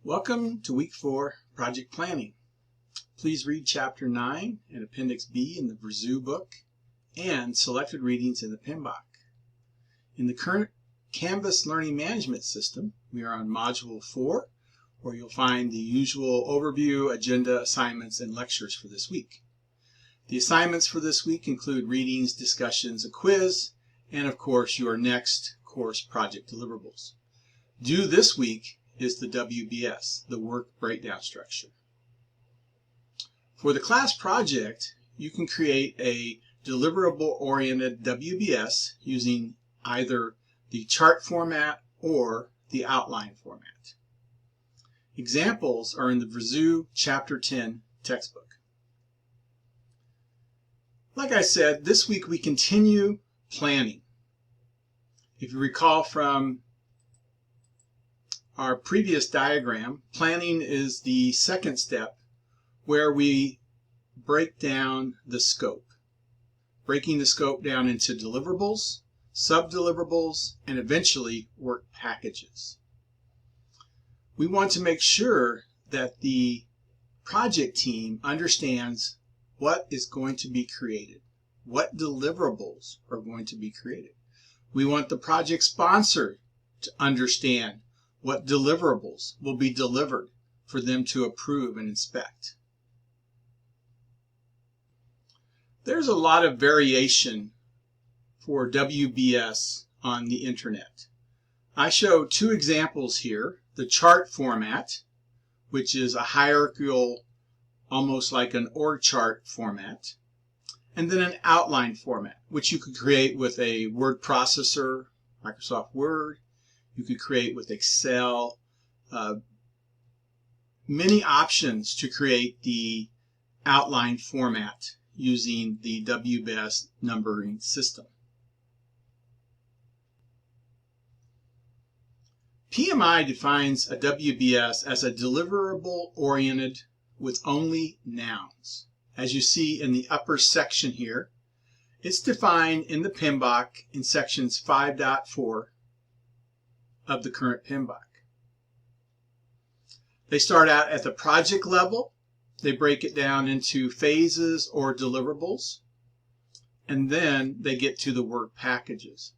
Welcome to Week 4 Project Planning. Please read Chapter 9 and Appendix B in the Verzoo book and selected readings in the PMBOK. In the current Canvas Learning Management System, we are on Module 4, where you'll find the usual overview, agenda, assignments, and lectures for this week. The assignments for this week include readings, discussions, a quiz, and of course your next course project deliverables. Due this week is the WBS, the work breakdown structure. For the class project, you can create a deliverable-oriented WBS using either the chart format or the outline format. Examples are in the Verzoo Chapter 10 textbook. Like I said, this week we continue planning. If you recall from our previous diagram, planning is the second step where we break down the scope. Breaking the scope down into deliverables, sub-deliverables, and eventually work packages. We want to make sure that the project team understands what is going to be created, what deliverables are going to be created. We want the project sponsor to understand what deliverables will be delivered for them to approve and inspect. There's a lot of variation for WBS on the internet. I show two examples here, the chart format, which is a hierarchical, almost like an org chart format, and then an outline format, which you could create with a word processor, Microsoft Word. You could create with Excel, many options to create the outline format using the WBS numbering system. PMI defines a WBS as a deliverable oriented with only nouns. As you see in the upper section here, it's defined in the PMBOK in sections 5.4 of the current PMBOK. They start out at the project level. They break it down into phases or deliverables, and then they get to the work packages.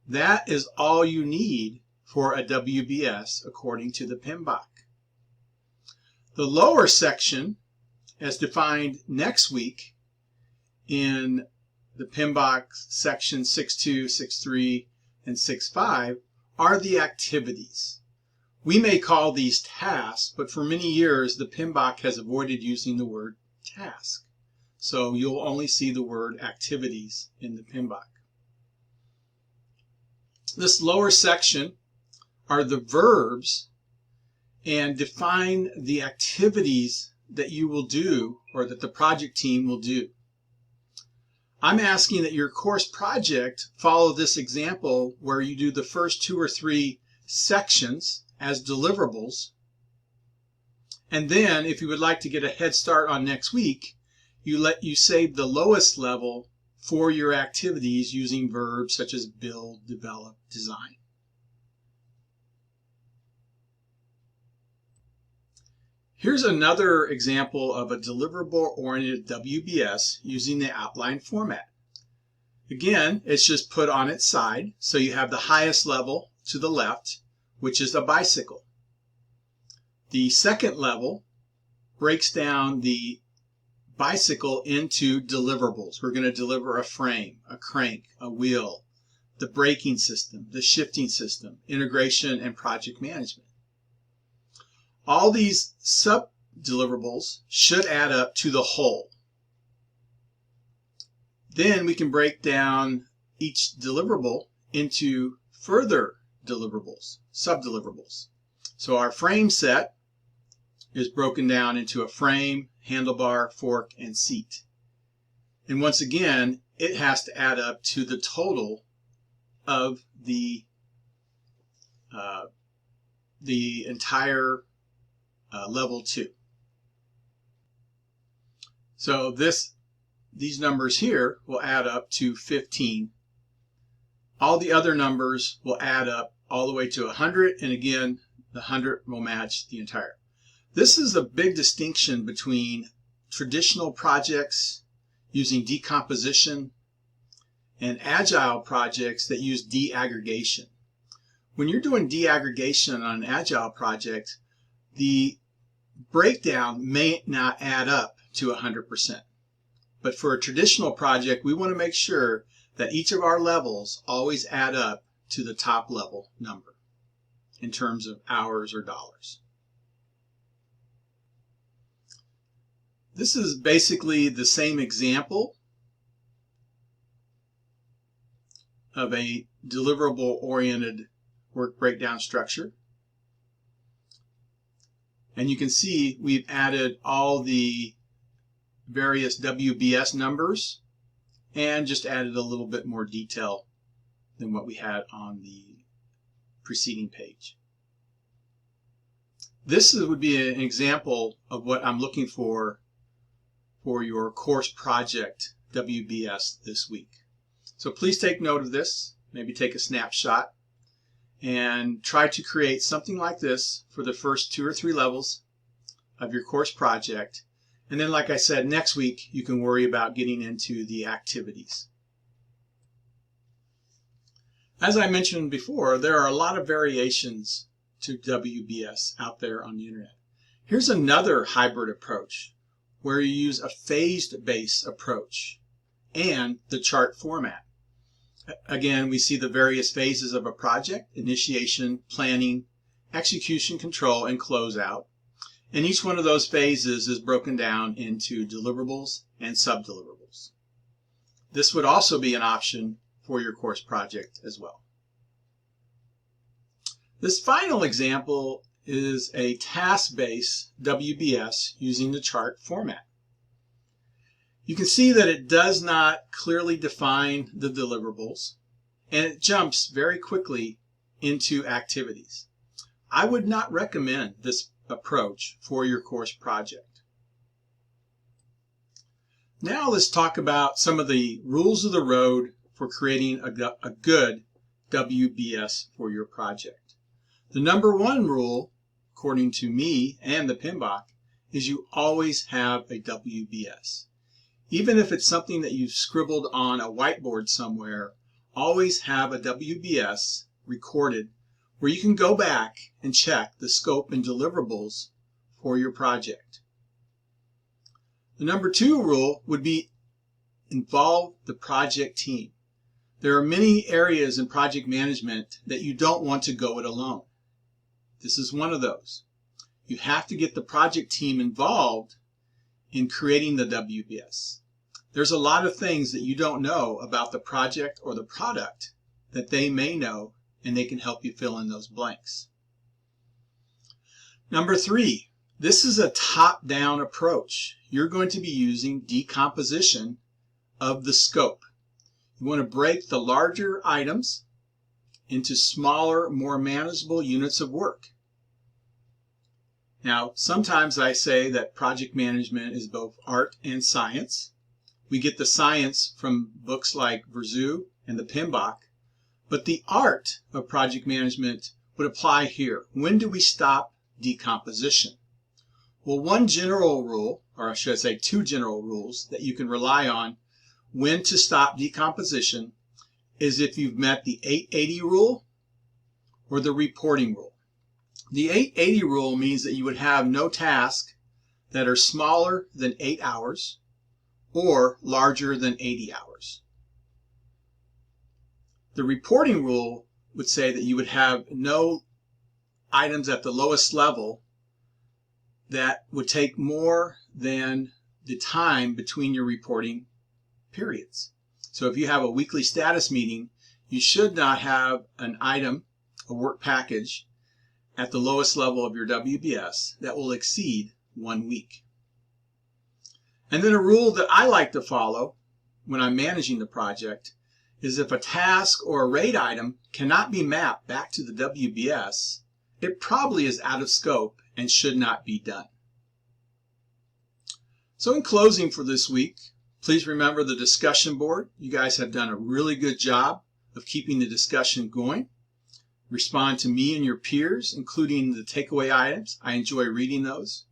That is all you need for a WBS according to the PMBOK. The lower section, as defined next week in the PMBOK section 6.2, 6.3, and 6.5, are the activities. We may call these tasks, but for many years the PMBOK has avoided using the word task. So you'll only see the word activities in the PMBOK. This lower section are the verbs and define the activities that you will do or that the project team will do. I'm asking that your course project follow this example where you do the first 2 or 3 sections as deliverables, and then if you would like to get a head start on next week, you save the lowest level for your activities using verbs such as build, develop, design. Here's another example of a deliverable-oriented WBS using the outline format. Again, it's just put on its side, so you have the highest level to the left, which is a bicycle. The second level breaks down the bicycle into deliverables. We're going to deliver a frame, a crank, a wheel, the braking system, the shifting system, integration, and project management. All these sub-deliverables should add up to the whole. Then we can break down each deliverable into further deliverables, sub-deliverables. So our frame set is broken down into a frame, handlebar, fork, and seat. And once again, it has to add up to the total of the entire level 2. So these numbers here will add up to 15. All the other numbers will add up all the way to 100, and again, the 100 will match the entire. This is a big distinction between traditional projects using decomposition and agile projects that use deaggregation. When you're doing deaggregation on an agile project, the breakdown may not add up to 100%. But for a traditional project, we want to make sure that each of our levels always add up to the top level number in terms of hours or dollars. This is basically the same example of a deliverable-oriented work breakdown structure. And you can see we've added all the various WBS numbers and just added a little bit more detail than what we had on the preceding page. This would be an example of what I'm looking for your course project WBS this week. So please take note of this, maybe take a snapshot, and try to create something like this for the first 2 or 3 levels of your course project. And then, like I said, next week you can worry about getting into the activities. As I mentioned before, there are a lot of variations to WBS out there on the internet. Here's another hybrid approach where you use a phased-based approach and the chart format. Again, we see the various phases of a project: initiation, planning, execution, control, and closeout. And each one of those phases is broken down into deliverables and subdeliverables. This would also be an option for your course project as well. This final example is a task-based WBS using the chart format. You can see that it does not clearly define the deliverables, and it jumps very quickly into activities. I would not recommend this approach for your course project. Now let's talk about some of the rules of the road for creating a good WBS for your project. The number 1 rule, according to me and the PMBOK, is you always have a WBS. Even if it's something that you've scribbled on a whiteboard somewhere, always have a WBS recorded where you can go back and check the scope and deliverables for your project. The number 2 rule would be involve the project team. There are many areas in project management that you don't want to go it alone. This is one of those. You have to get the project team involved in creating the WBS. There's a lot of things that you don't know about the project or the product that they may know, and they can help you fill in those blanks. Number 3, this is a top-down approach. You're going to be using decomposition of the scope. You want to break the larger items into smaller, more manageable units of work. Now, sometimes I say that project management is both art and science. We get the science from books like Verzu and the PMBOK, but the art of project management would apply here. When do we stop decomposition? Well, one general rule, or I should say 2 general rules that you can rely on when to stop decomposition is if you've met the 880 rule or the reporting rule. The 880 rule means that you would have no tasks that are smaller than 8 hours or larger than 80 hours. The reporting rule would say that you would have no items at the lowest level that would take more than the time between your reporting periods. So if you have a weekly status meeting, you should not have an item, a work package, at the lowest level of your WBS that will exceed 1 week. And then a rule that I like to follow when I'm managing the project is if a task or a rate item cannot be mapped back to the WBS, it probably is out of scope and should not be done. So in closing for this week, please remember the discussion board. You guys have done a really good job of keeping the discussion going. Respond to me and your peers, including the takeaway items. I enjoy reading those.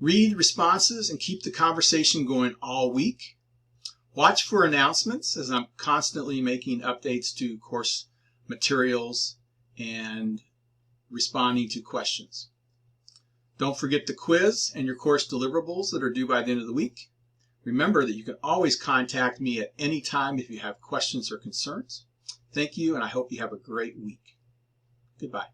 Read responses and keep the conversation going all week. Watch for announcements as I'm constantly making updates to course materials and responding to questions. Don't forget the quiz and your course deliverables that are due by the end of the week. Remember that you can always contact me at any time if you have questions or concerns. Thank you, and I hope you have a great week. Goodbye.